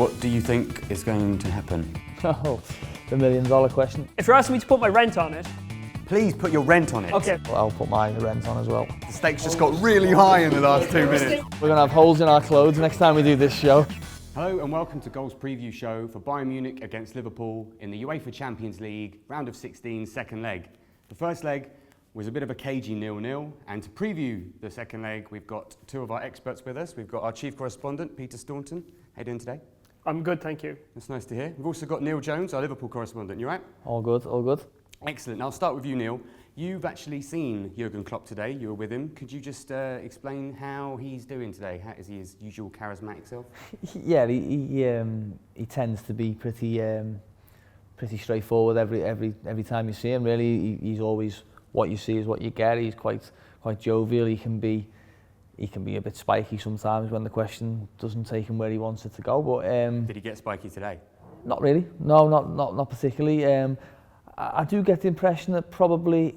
What do you think is going to happen? Oh, the $1 million question. If you're asking me to put my rent on it. Please put your rent on it. Okay. Well, I'll put my rent on as well. The stakes just got really high in the last 2 minutes. We're going to have holes in our clothes next time we do this show. Hello and welcome to Goals Preview Show for Bayern Munich against Liverpool in the UEFA Champions League round of 16 second leg. The first leg was a bit of a cagey 0-0, and to preview the second leg we've got two of our experts with us. We've got our chief correspondent Peter Staunton. How you doing today? I'm good, thank you. That's nice to hear. We've also got Neil Jones, our Liverpool correspondent. You right? All good, all good. Excellent. I'll start with you, Neil. You've actually seen Jurgen Klopp today. You were with him. Could you just explain how he's doing today? How, is he his usual charismatic self? Yeah, he tends to be pretty straightforward every time you see him. Really, he's always what you see is what you get. He's quite jovial. He can be a bit spiky sometimes when the question doesn't take him where he wants it to go. But did he get spiky today? Not really. No, not particularly. I do get the impression that probably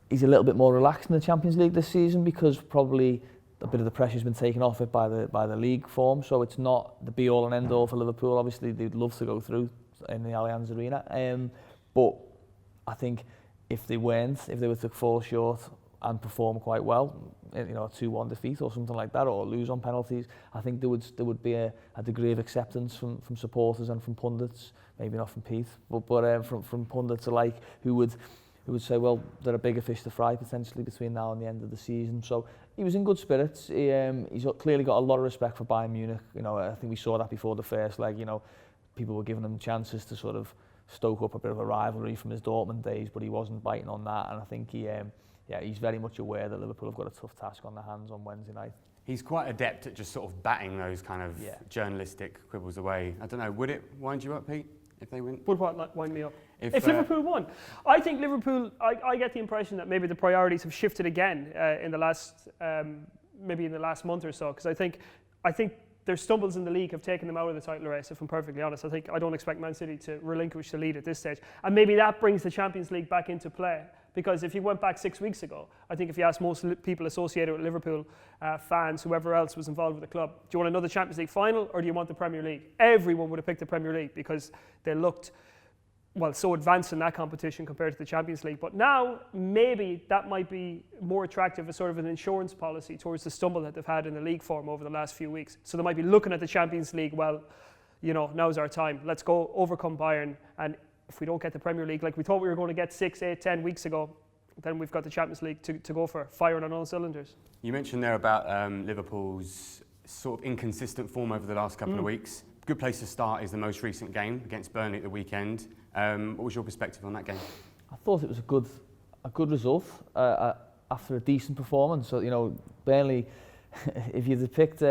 he's a little bit more relaxed in the Champions League this season because probably a bit of the pressure's been taken off it by the league form. So it's not the be all and end all for Liverpool. Obviously, they'd love to go through in the Allianz Arena. But I think if they were to fall short and perform quite well, you know, a 2-1 defeat or something like that, or lose on penalties, I think there would be a degree of acceptance from supporters and from pundits, maybe not from Pete, but from pundits alike who would say, well, there are bigger fish to fry potentially between now and the end of the season. So he was in good spirits. He's clearly got a lot of respect for Bayern Munich. You know, I think we saw that before the first leg. You know, people were giving him chances to sort of stoke up a bit of a rivalry from his Dortmund days, but he wasn't biting on that. And I think he's very much aware that Liverpool have got a tough task on their hands on Wednesday night. He's quite adept at just sort of batting those kind of journalistic quibbles away. I don't know, would it wind you up, Pete, if they win? Would what wind me up? If Liverpool won? I think Liverpool, I get the impression that maybe the priorities have shifted again in the last month or so, because I think their stumbles in the league have taken them out of the title race, if I'm perfectly honest. I don't expect Man City to relinquish the lead at this stage. And maybe that brings the Champions League back into play. Because if you went back 6 weeks ago, I think if you asked most people associated with Liverpool, fans, whoever else was involved with the club, do you want another Champions League final or do you want the Premier League? Everyone would have picked the Premier League because they looked, well, so advanced in that competition compared to the Champions League. But now, maybe that might be more attractive as sort of an insurance policy towards the stumble that they've had in the league form over the last few weeks. So they might be looking at the Champions League, well, you know, now's our time. Let's go overcome Bayern, and if we don't get the Premier League like we thought we were going to get 6, 8, 10 weeks ago, then we've got the Champions League to go for, firing on all cylinders. You mentioned there about Liverpool's sort of inconsistent form over the last couple of weeks. Good place to start is the most recent game against Burnley at the weekend. What was your perspective on that game? I thought it was a good result after a decent performance. So, you know, Burnley, if you'd have picked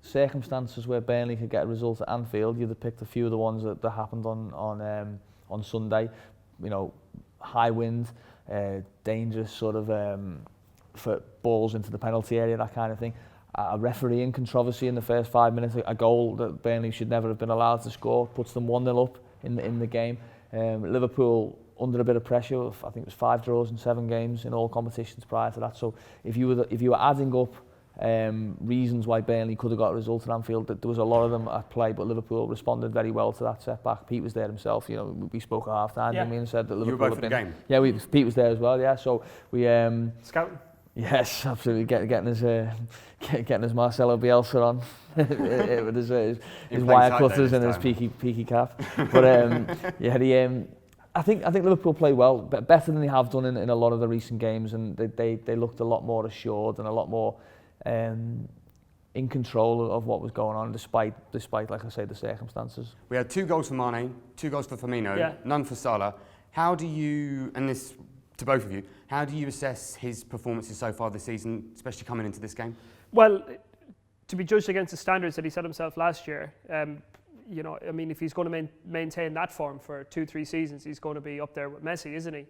circumstances where Burnley could get a result at Anfield, you'd have picked a few of the ones that happened on Sunday. You know, high wind, dangerous sort of for balls into the penalty area, that kind of thing. A refereeing controversy in the first 5 minutes, a goal that Burnley should never have been allowed to score, puts them 1-0 up in the game. Liverpool under a bit of pressure. I think it was 5 draws in 7 games in all competitions prior to that. So if you were adding up reasons why Burnley could have got a result at Anfield, there was a lot of them at play, but Liverpool responded very well to that setback. Pete was there himself. You know, we spoke at half time, and said that Liverpool. You were both at the game. Yeah, Pete was there as well. Yeah, so we scouting. Yes, absolutely. Getting his Marcelo Bielsa on with his wire cutters and his peaky cap. But I think Liverpool play well, but better than they have done in a lot of the recent games, and they looked a lot more assured and a lot more in control of what was going on, despite, like I say, the circumstances. We had 2 goals for Mane, 2 goals for Firmino, none for Salah. How do you, and this to both of you, how do you assess his performances so far this season, especially coming into this game? Well, to be judged against the standards that he set himself last year, you know, I mean, if he's going to maintain that form for 2-3 seasons, he's going to be up there with Messi, isn't he?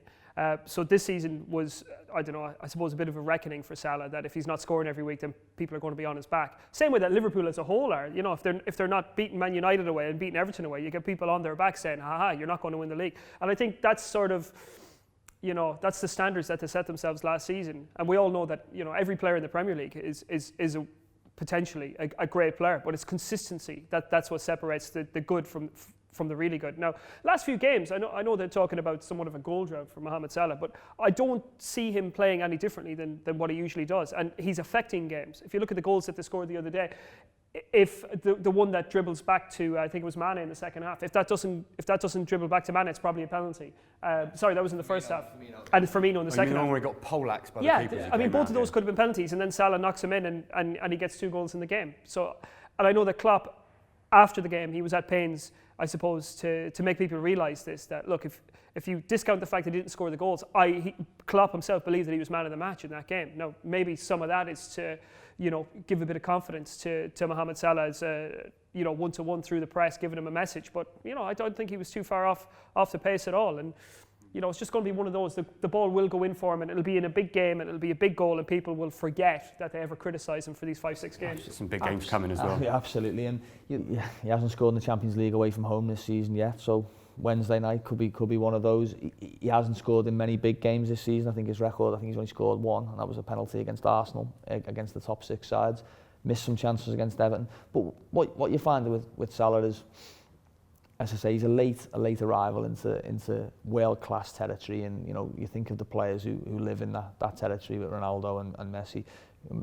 So this season was, I don't know, I suppose a bit of a reckoning for Salah, that if he's not scoring every week, then people are going to be on his back. Same way that Liverpool as a whole are. You know, if they're not beating Man United away and beating Everton away, you get people on their back saying, "Ha, you're not going to win the league." And I think that's sort of, you know, that's the standards that they set themselves last season. And we all know that, you know, every player in the Premier League is a potentially a great player, but it's consistency that's what separates the good from the really good. Now, last few games, I know they're talking about somewhat of a goal drought for Mohamed Salah, but I don't see him playing any differently than what he usually does, and he's affecting games. If you look at the goals that they scored the other day, if the one that dribbles back to, I think it was Mane in the second half, if that doesn't dribble back to Mane, it's probably a penalty. Sorry, that was in the first half. And Firmino in the second half. Where he got poleaxed by the keepers. Yeah, I mean, both of those could have been penalties, and then Salah knocks him in, and he gets 2 goals in the game. So, and I know that Klopp, after the game, he was at pains, I suppose, to make people realise this, that look, if you discount the fact that he didn't score the goals, Klopp himself believed that he was man of the match in that game. Now, maybe some of that is to, give a bit of confidence to Mohamed Salah as one-to-one through the press, giving him a message. But, I don't think he was too far off the pace at all. And, it's just going to be one of those, the ball will go in for him, and it'll be in a big game, and it'll be a big goal, and people will forget that they ever criticised him for these 5-6 games. Some big games coming as well. Yeah, absolutely. And he hasn't scored in the Champions League away from home this season yet, so Wednesday night could be one of those. He hasn't scored in many big games this season. I think he's only scored 1, and that was a penalty against Arsenal, against the top 6 sides. Missed some chances against Everton. But what you find with Salah is, as I say, he's a late arrival into world-class territory, and you think of the players who live in that territory with Ronaldo and Messi.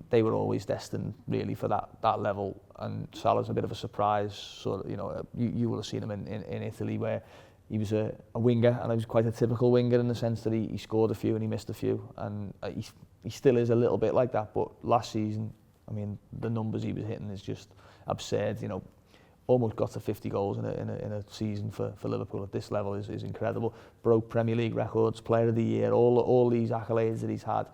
They were always destined really for that level, and Salah's a bit of a surprise. So you will have seen him in Italy, where he was a winger, and he was quite a typical winger in the sense that he scored a few and he missed a few, and he still is a little bit like that. But last season, I mean, the numbers he was hitting is just absurd. Almost got to 50 goals in a season for Liverpool at this level is incredible. Broke Premier League records, Player of the Year, all these accolades that he's had.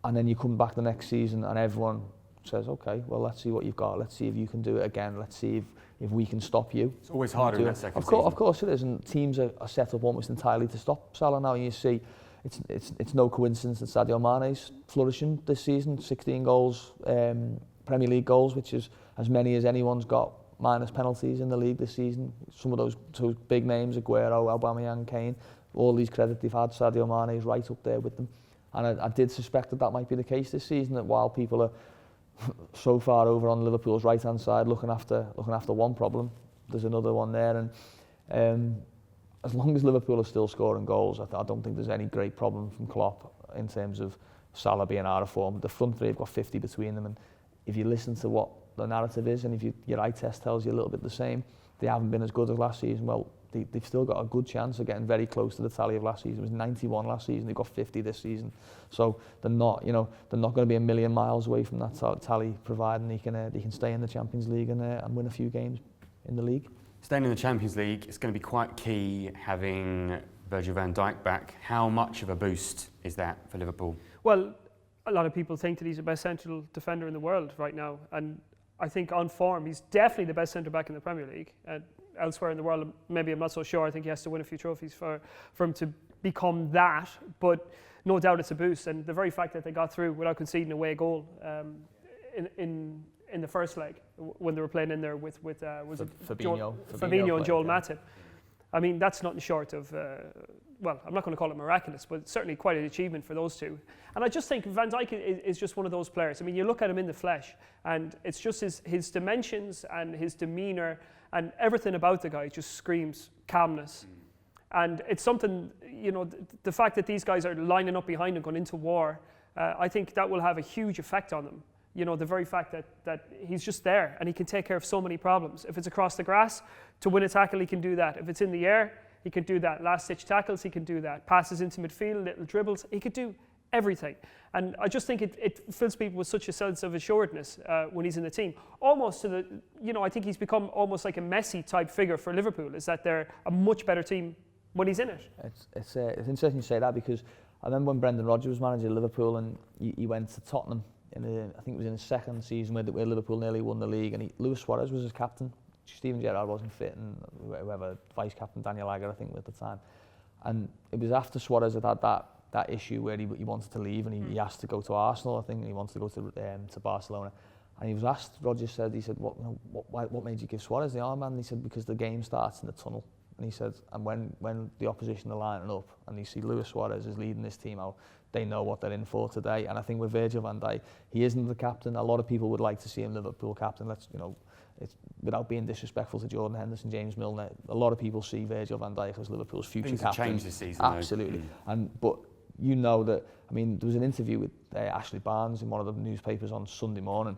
And then you come back the next season and everyone says, okay, well, let's see what you've got. Let's see if you can do it again. Let's see if we can stop you. It's always harder in that second season. Of course it is, and teams are set up almost entirely to stop Salah now. You see, it's no coincidence that Sadio Mane's flourishing this season. 16 goals, Premier League goals, which is as many as anyone's got, minus penalties in the league this season. Some of those big names, Aguero, Aubameyang, Kane, all these credits they've had, Sadio Mane is right up there with them. And I did suspect that might be the case this season, that while people are so far over on Liverpool's right-hand side looking after one problem, there's another one there. And as long as Liverpool are still scoring goals, I don't think there's any great problem from Klopp in terms of Salah being out of form. The front three have got 50 between them, and if you listen to what the narrative is, and if your eye test tells you a little bit the same, they haven't been as good as last season. Well, they've still got a good chance of getting very close to the tally of last season. It was 91 last season. They've got 50 this season, so they're not going to be a million miles away from that tally, providing they can stay in the Champions League and win a few games in the league. Staying in the Champions League, it's going to be quite key having Virgil van Dijk back. How much of a boost is that for Liverpool? Well, a lot of people think that he's the best central defender in the world right now, and I think on form, he's definitely the best centre-back in the Premier League. Elsewhere in the world, maybe I'm not so sure. I think he has to win a few trophies for him to become that. But no doubt it's a boost. And the very fact that they got through without conceding a away goal in the first leg, when they were playing in there with Fabinho and Joel Matip. I mean, that's nothing short of, well, I'm not going to call it miraculous, but certainly quite an achievement for those two. And I just think Van Dijk is just one of those players. I mean, you look at him in the flesh, and it's just his dimensions and his demeanour and everything about the guy just screams calmness. And it's something, the fact that these guys are lining up behind him, going into war, I think that will have a huge effect on them. The very fact that he's just there and he can take care of so many problems. If it's across the grass, to win a tackle, he can do that. If it's in the air, he can do that. Last-ditch tackles, he can do that. Passes into midfield, little dribbles, he could do everything. And I just think it fills people with such a sense of assuredness when he's in the team. Almost to the, I think he's become almost like a Messi type figure for Liverpool, is that they're a much better team when he's in it. It's interesting you say that, because I remember when Brendan Rodgers was manager of Liverpool, and he went to Tottenham, I think it was in his second season where Liverpool nearly won the league, and Luis Suarez was his captain. Steven Gerrard wasn't fit, and whoever, vice captain Daniel Agger, I think, at the time. And it was after Suarez had that issue where he wanted to leave, and he asked to go to Arsenal, I think, and he wanted to go to Barcelona. And he was asked, Rodgers said, what made you give Suarez the armband? And he said, because the game starts in the tunnel. And he said, and when the opposition are lining up and you see Luis Suarez is leading this team out, they know what they're in for today. And I think with Virgil van Dijk, he isn't the captain. A lot of people would like to see him Liverpool captain. It's without being disrespectful to Jordan Henderson, James Milner. A lot of people see Virgil van Dijk as Liverpool's future Things captain. Have changed this season. Absolutely. But you know that. I mean, there was an interview with Ashley Barnes in one of the newspapers on Sunday morning.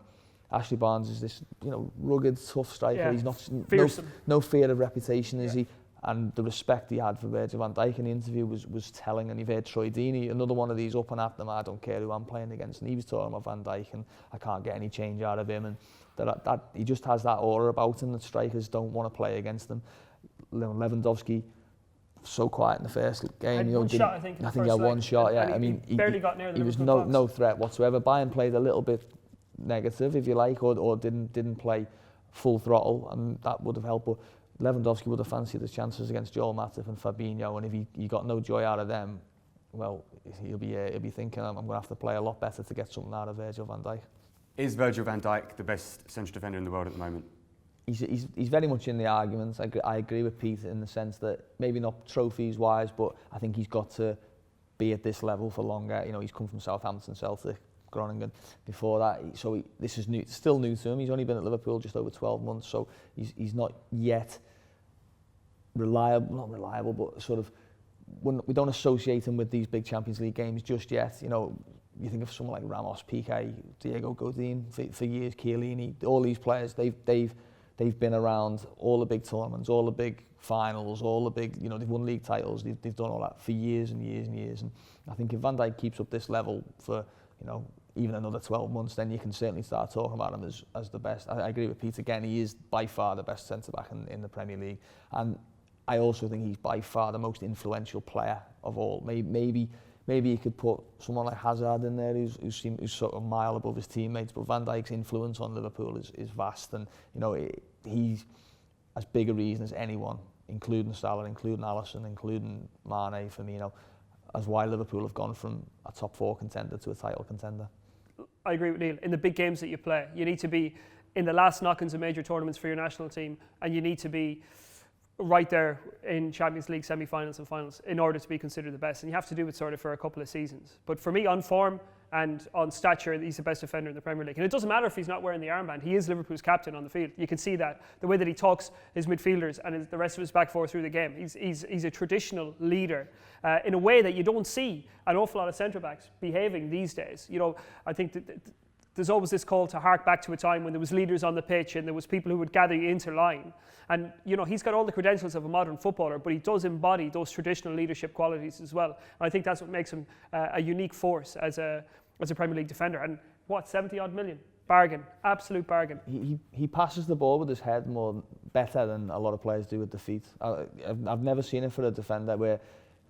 Ashley Barnes is this, rugged, tough striker. Yeah, He's not fearsome. No fear of reputation, is he? And the respect he had for Virgil van Dijk in the interview was telling. And you've heard Troy Deeney, another one of these up and at them, I don't care who I'm playing against. And he was talking about Van Dijk and I can't get any change out of him. And that he just has that aura about him that strikers don't want to play against him. Lewandowski, so quiet in the first game. One shot, I think. I think he had one shot, yeah. I mean, he barely got near the he was Liverpool box. no threat whatsoever. Bayern played a little bit negative, if you like, or didn't play full throttle, and that would have helped. But Lewandowski would have fancied his chances against Joel Matip and Fabinho, and if he got no joy out of them, well, he'll be thinking, I'm going to have to play a lot better to get something out of Virgil van Dijk. Is Virgil van Dijk the best central defender in the world at the moment? He's very much in the arguments. I agree with Pete in the sense that maybe not trophies wise, but I think he's got to be at this level for longer. He's come from Southampton, Celtic, Groningen before that, so this is still new to him. He's only been at Liverpool just over 12 months, so he's not yet not reliable, but sort of we don't associate him with these big Champions League games just yet. You think of someone like Ramos, Piqué, Diego Godin for years, Chiellini, all these players, they've been around all the big tournaments, all the big finals, all the big, they've won league titles, they've done all that for years and years and years. And I think if Van Dijk keeps up this level for, even another 12 months, then you can certainly start talking about him as the best. I agree with Pete again, he is by far the best centre-back in the Premier League. And I also think he's by far the most influential player of all. Maybe you could put someone like Hazard in there who's sort of a mile above his teammates, but Van Dijk's influence on Liverpool is vast, and he's as big a reason as anyone, including Salah, including Alisson, including Mane, Firmino, as why Liverpool have gone from a top 4 contender to a title contender. I agree with Neil. In the big games that you play, you need to be in the last knock-ins of major tournaments for your national team, and you need to be right there in Champions League semi-finals and finals in order to be considered the best. And you have to do it sort of for a couple of seasons. But for me, on form and on stature, he's the best defender in the Premier League. And it doesn't matter if he's not wearing the armband. He is Liverpool's captain on the field. You can see that. The way that he talks his midfielders and the rest of his back four through the game. He's a traditional leader in a way that you don't see an awful lot of centre-backs behaving these days. I think that there's always this call to hark back to a time when there was leaders on the pitch and there was people who would gather you into line. And, he's got all the credentials of a modern footballer, but he does embody those traditional leadership qualities as well. And I think that's what makes him a unique force as a Premier League defender. And 70-odd million? Bargain, absolute bargain. He passes the ball with his head better than a lot of players do with the feet. I've never seen it for a defender where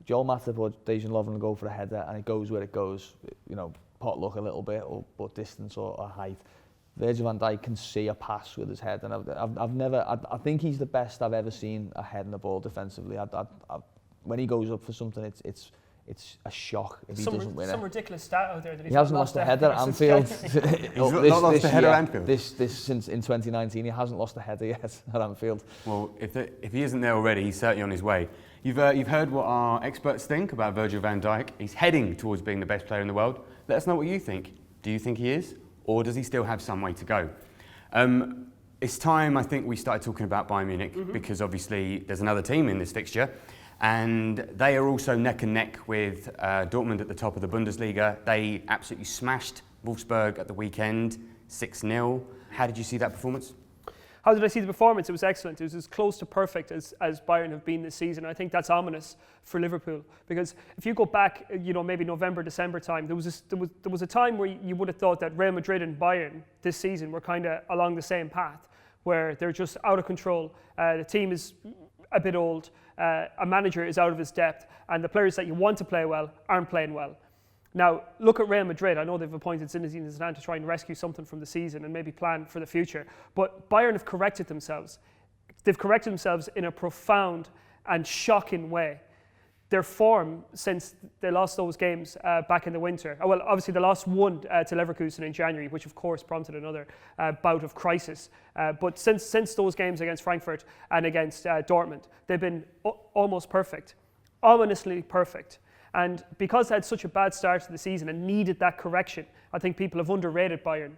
Joel Matip or Dejan Lovren will go for a header and it goes where it goes, potluck a little bit, or distance or height. Virgil van Dijk can see a pass with his head, and I think he's the best I've ever seen a head in the ball defensively. When he goes up for something, it's a shock if he doesn't win it. Some ridiculous stat out there that he hasn't lost a header at Anfield. He's not lost a header at Anfield. This since in 2019, he hasn't lost a header yet at Anfield. Well, if he isn't there already, he's certainly on his way. You've heard what our experts think about Virgil van Dijk. He's heading towards being the best player in the world. Let us know what you think. Do you think he is, or does he still have some way to go? It's time, I think, we started talking about Bayern Munich, because obviously there's another team in this fixture, and they are also neck and neck with Dortmund at the top of the Bundesliga. They absolutely smashed Wolfsburg at the weekend, 6-0. How did you see that performance? How did I see the performance? It was excellent. It was as close to perfect as Bayern have been this season. I think that's ominous for Liverpool, because if you go back, maybe November, December time, there was a time where you would have thought that Real Madrid and Bayern this season were kind of along the same path, where they're just out of control. The team is a bit old. A manager is out of his depth, and the players that you want to play well aren't playing well. Now, look at Real Madrid. I know they've appointed Zinedine Zidane to try and rescue something from the season and maybe plan for the future. But Bayern have corrected themselves. They've corrected themselves in a profound and shocking way. their form since they lost those games back in the winter. Well, obviously they lost one to Leverkusen in January, which of course prompted another bout of crisis. But since those games against Frankfurt and against Dortmund, they've been almost perfect, ominously perfect. And because they had such a bad start to the season and needed that correction, I think people have underrated Bayern.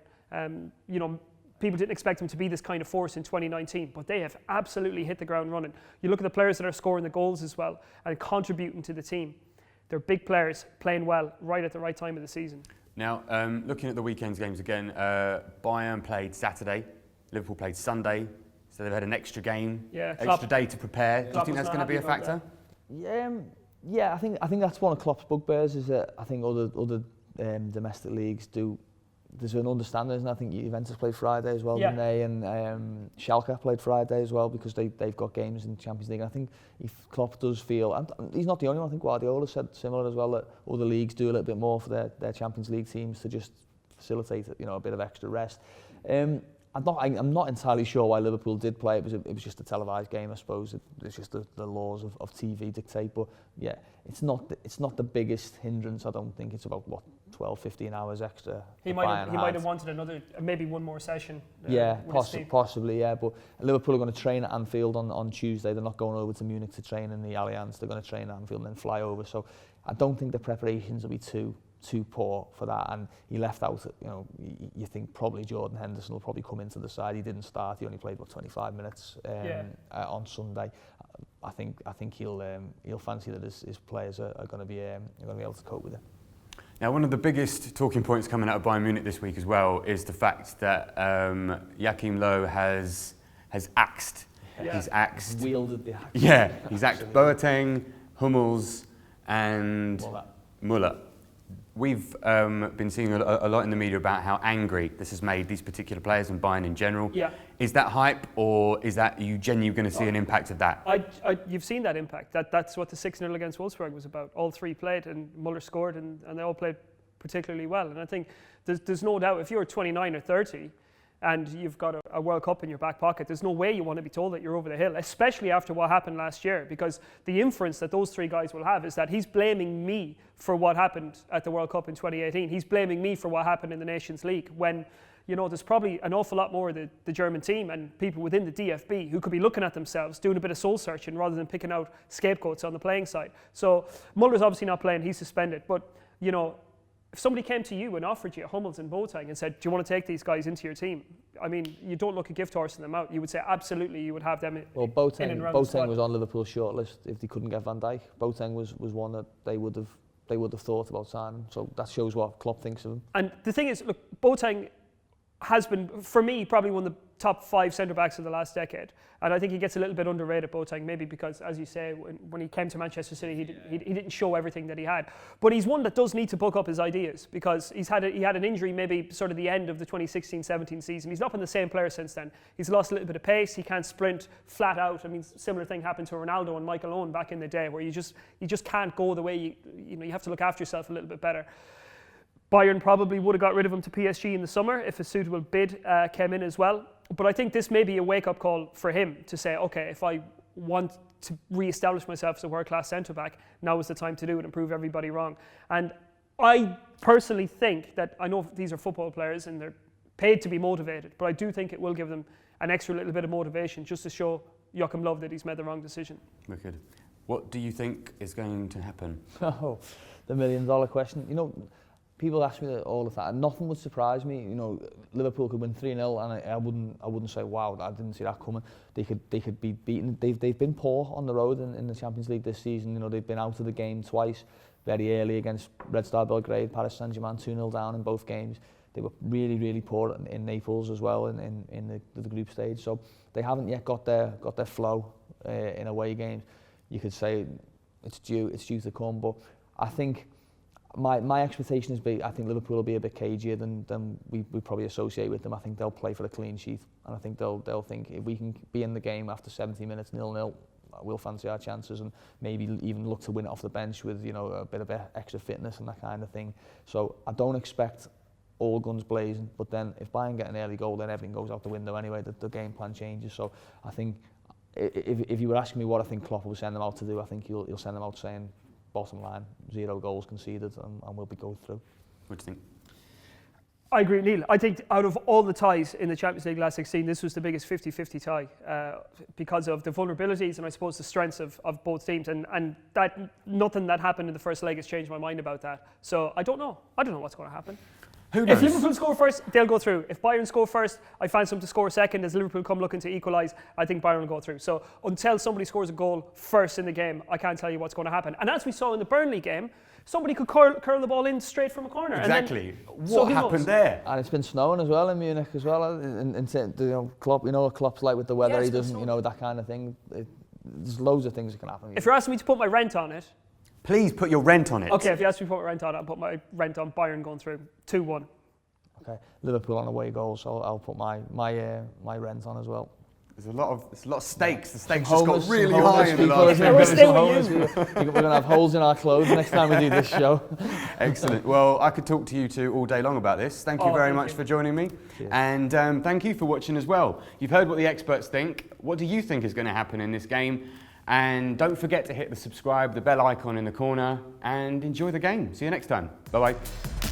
People didn't expect them to be this kind of force in 2019, but they have absolutely hit the ground running. You look at the players that are scoring the goals as well and contributing to the team. They're big players playing well right at the right time of the season. Now, looking at the weekend's games again, Bayern played Saturday, Liverpool played Sunday, so they've had an extra game, extra day to prepare. Do you think that's going to be a factor? Yeah, I think that's one of Klopp's bugbears, is that I think other domestic leagues do. There's an understanding, isn't there? I think Juventus played Friday as well, didn't they? And Schalke played Friday as well, because they've got games in the Champions League. And I think if Klopp does feel, and he's not the only one, I think Guardiola said similar as well, that other leagues do a little bit more for their Champions League teams to just facilitate, a bit of extra rest. I'm not entirely sure why Liverpool did play. It was just a televised game, I suppose. It's just the laws of TV dictate. But yeah, it's not the biggest hindrance. I don't think it's about 12, 15 hours extra. He might have wanted another, maybe one more session. Possibly. Yeah. But Liverpool are going to train at Anfield on Tuesday. They're not going over to Munich to train in the Allianz. They're going to train at Anfield and then fly over. So I don't think the preparations will be too poor for that. And he left out, you think probably Jordan Henderson will probably come into the side. He didn't start. He only played 25 minutes on Sunday. I think he'll fancy that his players are going to be able to cope with it. Now, one of the biggest talking points coming out of Bayern Munich this week as well is the fact that Joachim Low has axed. Yeah. He's axed. Wielded the axe. Yeah, he's axed Boateng, Hummels, and Müller. We've been seeing a lot in the media about how angry this has made these particular players and Bayern in general. Yeah. Is that hype, or is that you genuinely going to see an impact of that? You've seen that impact. That's what the 6-0 against Wolfsburg was about. All three played, and Müller scored, and they all played particularly well. And I think there's no doubt, if you're 29 or 30, and you've got a World Cup in your back pocket, there's no way you want to be told that you're over the hill, especially after what happened last year, because the inference that those three guys will have is that he's blaming me for what happened at the World Cup in 2018. He's blaming me for what happened in the Nations League, when there's probably an awful lot more of the German team and people within the DFB who could be looking at themselves, doing a bit of soul searching rather than picking out scapegoats on the playing side. So Muller's obviously not playing, he's suspended, but if somebody came to you and offered you Hummels and Boateng and said, do you want to take these guys into your team? I mean, you don't look a gift horse in them out. You would say absolutely you would have them in and around the squad. Boateng was on Liverpool's shortlist if they couldn't get Van Dijk. Boateng was one that they would have thought about signing. So that shows what Klopp thinks of him. And the thing is, look, Boateng has been, for me, probably one of the top 5 centre-backs of the last decade. And I think he gets a little bit underrated, Boateng, maybe because, as you say, when he came to Manchester City, he didn't show everything that he had. But he's one that does need to buck up his ideas, because he had an injury maybe sort of the end of the 2016-17 season. He's not been the same player since then. He's lost a little bit of pace. He can't sprint flat out. I mean, similar thing happened to Ronaldo and Michael Owen back in the day, where you just can't go the way you have to look after yourself a little bit better. Bayern probably would have got rid of him to PSG in the summer if a suitable bid came in as well. But I think this may be a wake-up call for him to say, okay, if I want to re-establish myself as a world-class centre-back, now is the time to do it and prove everybody wrong. And I personally think that, I know these are football players and they're paid to be motivated, but I do think it will give them an extra little bit of motivation just to show Joachim Löw that he's made the wrong decision. Wicked. What do you think is going to happen? Oh, the $1 million question. People ask me that all the time, and nothing would surprise me. Liverpool could win 3-0, and I wouldn't say, wow, I didn't see that coming. They could be beaten. They've been poor on the road in the Champions League this season. They've been out of the game twice, very early against Red Star Belgrade, Paris Saint-Germain 2-0 down in both games. They were really, really poor in Naples as well in the group stage. So they haven't yet got their flow in away games. You could say it's due to come, but I think. My expectation is I think Liverpool will be a bit cagier than we probably associate with them. I think they'll play for a clean sheet, and I think they'll think if we can be in the game after 70 minutes 0-0, we'll fancy our chances and maybe even look to win it off the bench with a bit of extra fitness and that kind of thing. So I don't expect all guns blazing, but then if Bayern get an early goal, then everything goes out the window anyway. The game plan changes. So I think if you were asking me what I think Klopp will send them out to do, I think he'll send them out saying, bottom line, 0 goals conceded, and we'll be going through. What do you think? I agree, Neil. I think out of all the ties in the Champions League last 16, this was the biggest 50-50 tie because of the vulnerabilities and I suppose the strengths of both teams. And that nothing that happened in the first leg has changed my mind about that. So I don't know. I don't know what's going to happen. Who knows? If Liverpool score first, they'll go through. If Bayern score first, I fancy them to score second. As Liverpool come looking to equalise, I think Bayern will go through. So until somebody scores a goal first in the game, I can't tell you what's going to happen. And as we saw in the Burnley game, somebody could curl the ball in straight from a corner. Exactly. And then, what happened there? And it's been snowing as well in Munich as well. Klopp, what Klopp's like with the weather. He doesn't, that kind of thing. There's loads of things that can happen. If you're asking me to put my rent on it, please put your rent on it. Okay, if you ask me to put my rent on it, I'll put my rent on Bayern going through 2-1. Okay, Liverpool on away goals, so I'll put my rent on as well. There's a lot of stakes. The stakes just got really high in the last we're still with you. We're going to have holes in our clothes next time we do this show. Excellent. Well, I could talk to you two all day long about this. Thank you very much for joining me. Cheers. And thank you for watching as well. You've heard what the experts think. What do you think is going to happen in this game? And don't forget to hit the subscribe, the bell icon in the corner, and enjoy the game. See you next time. Bye-bye.